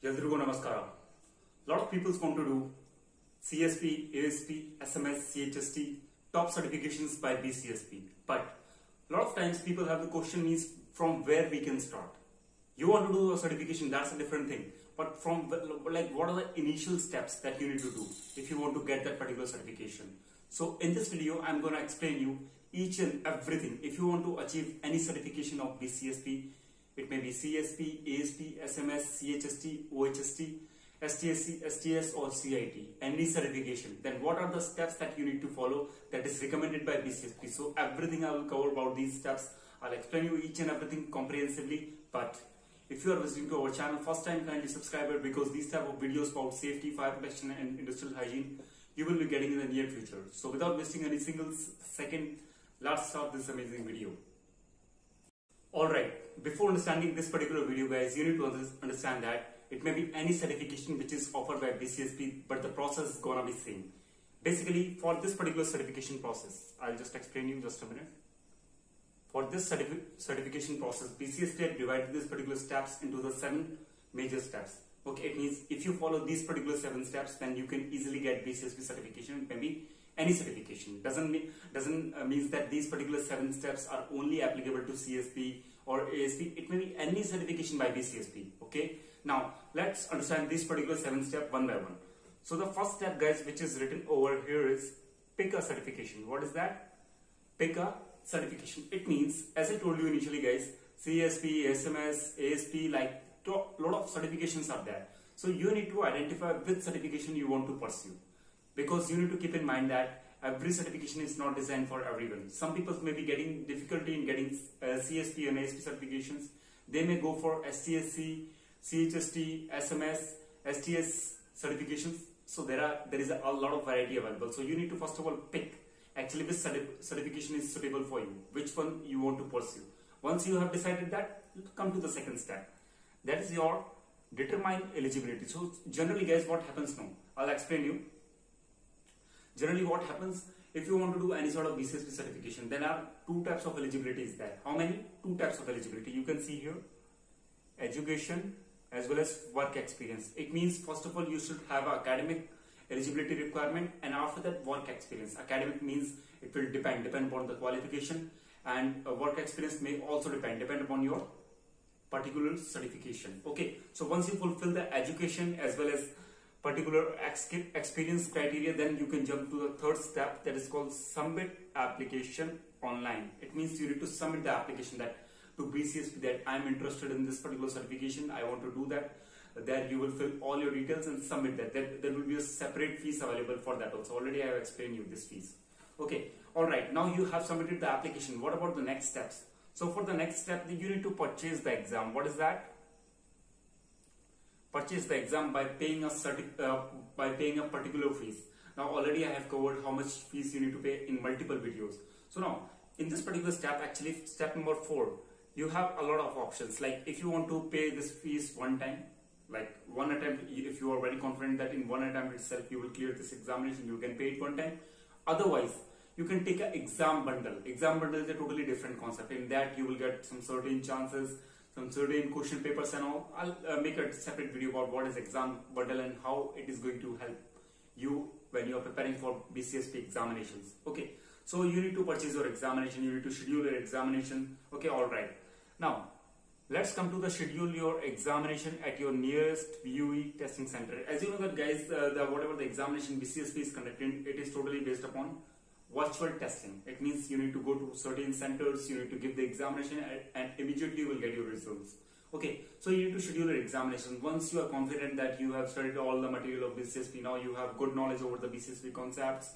ಎಲ್ರಿಗೂ ನಮಸ್ಕಾರ. Lot of people want to do CSP, ASP, SMS, CHST, top certifications by BCSP. But a lot of times people have the question is from where we can start. You want to do a certification, that's a different thing. But from like what are the initial steps that you need to do if you want to get that particular certification? So in this video, I'm going to explain you each and everything. If you want to achieve any certification of BCSP, it may be CSP, ASP, SMS, CHST, OHST, STSC, STS or CIT, any certification, then what are the steps that you need to follow that is recommended by BCSP? So everything I will cover about these steps. I'll explain you each and everything comprehensively. But if you are visiting to our channel first time, kindly subscribe it, because these type of videos about safety, fire protection and industrial hygiene you will be getting in the near future. So without wasting any single second, let's start this amazing video. Alright, before understanding this particular video guys, you need to understand that it may be any certification which is offered by BCSP, but the process is gonna be same. Basically, for this particular certification process, I'll just explain you just a minute. For this certification process, BCSP have divided these particular steps into the 7 major steps. Okay, it means if you follow these particular 7 steps, then you can easily get BCSP certification. It may be any certification. Doesn't means that these particular 7 steps are only applicable to CSP or ASP. It may be any certification by BCSP. Okay. Now let's understand this particular 7 step one by one. So the first step, guys, which is written over here is pick a certification. What is that? Pick a certification. It means, as I told you initially, guys, CSP, SMS, ASP, like lot of certifications are there. So you need to identify which certification you want to pursue, because you need to keep in mind that every certification is not designed for everyone. Some people may be getting difficulty in getting CSP and ASP certifications. They may go for STSC, CHST, SMS, STS certifications. So there is a lot of variety available. So you need to first of all pick actually which certification is suitable for you, which one you want to pursue. Once you have decided that, come to the second step. That is your determine eligibility. So generally guys, what happens now? I'll explain you. Generally what happens, if you want to do any sort of BCSP certification, there are 2 types of eligibility is there. How many? 2 types of eligibility. You can see here, education as well as work experience. It means first of all you should have academic eligibility requirement, and after that work experience. Academic means it will depend upon the qualification, and work experience may also depend upon your particular certification. Okay, so once you fulfill the education as well as particular experience criteria, then you can jump to the third step, that is called submit application online. It means you need to submit the application that to BCSP that I am interested in this particular certification, I want to do that. There you will fill all your details and submit that. There will be a separate fees available for that also. Already I have explained you this fees. Okay, alright, now you have submitted the application. What about the next steps? So for the next step, you need to purchase the exam. What is that? Purchase the exam by paying a particular fees. Now already I have covered how much fees you need to pay in multiple videos. So now in this particular step, actually step number 4, you have a lot of options. Like if you want to pay this fees one time, like one attempt, if you are very confident that in one attempt itself you will clear this examination, you can pay it one time. Otherwise, you can take an exam bundle. Exam bundle is a totally different concept. In that you will get some certain chances, some certain question papers and all. I'll make a separate video about what is exam bundle and how it is going to help you when you are preparing for BCSP examinations. Okay, so you need to purchase your examination, you need to schedule your examination. Okay, alright. Now, let's come to the schedule your examination at your nearest VUE testing center. As you know that guys, whatever the examination BCSP is conducting, it is totally based upon virtual testing. It means you need to go to certain centers, you need to give the examination and immediately you will get your results. Okay, so you need to schedule your examination. Once you are confident that you have studied all the material of BCSP, now you have good knowledge over the BCSP concepts,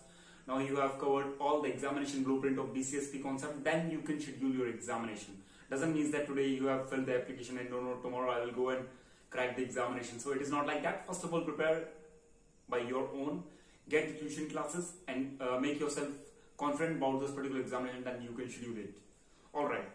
now you have covered all the examination blueprint of BCSP concept, then you can schedule your examination. Doesn't mean that today you have filled the application and no, tomorrow I will go and crack the examination. So it is not like that. First of all, prepare by your own, get the tuition classes and make yourself confident about this particular examination, then you can schedule it. Alright.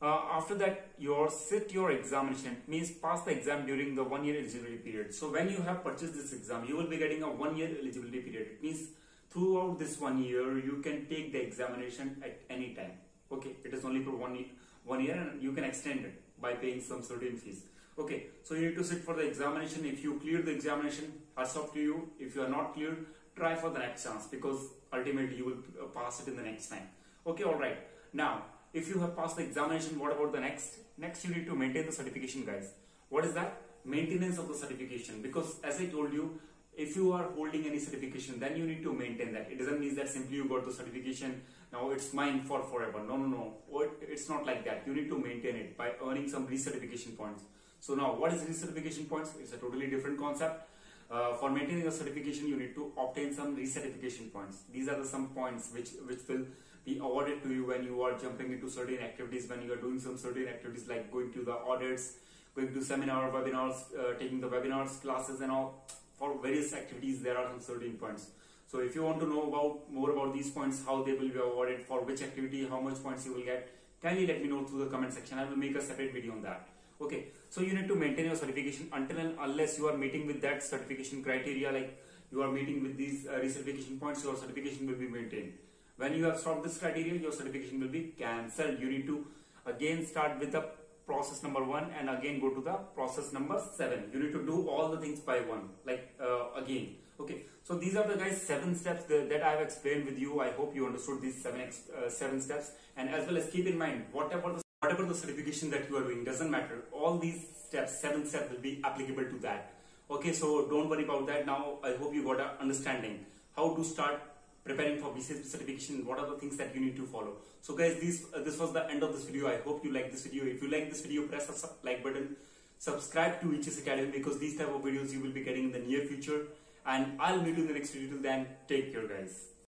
After that, sit your examination, means pass the exam during the 1-year eligibility period. So when you have purchased this exam, you will be getting a 1-year eligibility period. It means throughout this 1 year, you can take the examination at any time. Okay, it is only for 1 year and you can extend it by paying some certain fees. Okay, so you need to sit for the examination. If you clear the examination, hats off to you. If you are not cleared, try for the next chance, because ultimately you will pass it in the next time. Okay, all right. Now, if you have passed the examination, what about the next? Next, you need to maintain the certification, guys. What is that? Maintenance of the certification. Because as I told you, if you are holding any certification, then you need to maintain that. It doesn't mean that simply you got the certification, now it's mine for forever. No. It's not like that. You need to maintain it by earning some recertification points. So now, what is recertification points? It's a totally different concept. For maintaining a certification, you need to obtain some recertification points. These are some points which will be awarded to you when you are jumping into certain activities, when you are doing some certain activities like going to the audits, going to seminar, webinars, taking the webinars, classes and all. For various activities, there are some certain points. So if you want to know more about these points, how they will be awarded, for which activity, how much points you will get, kindly let me know through the comment section. I will make a separate video on that. Okay, so you need to maintain your certification until and unless you are meeting with that certification criteria, like you are meeting with these recertification points, your certification will be maintained. When you have stopped this criteria, your certification will be cancelled. You need to again start with the process number 1 and again go to the process number 7. You need to do all the things by one, like again. Okay, so these are the guys 7 steps that I have explained with you. I hope you understood these 7 steps, and as well as keep in mind, whatever the certification that you are doing, doesn't matter. All these steps, 7 steps, will be applicable to that. Okay, so don't worry about that. Now I hope you got an understanding how to start preparing for BCSP certification. What are the things that you need to follow? So guys, this was the end of this video. I hope you like this video. If you like this video, press the like button, subscribe to HS Academy, because these type of videos you will be getting in the near future. And I'll meet you in the next video. Till then, take care, guys.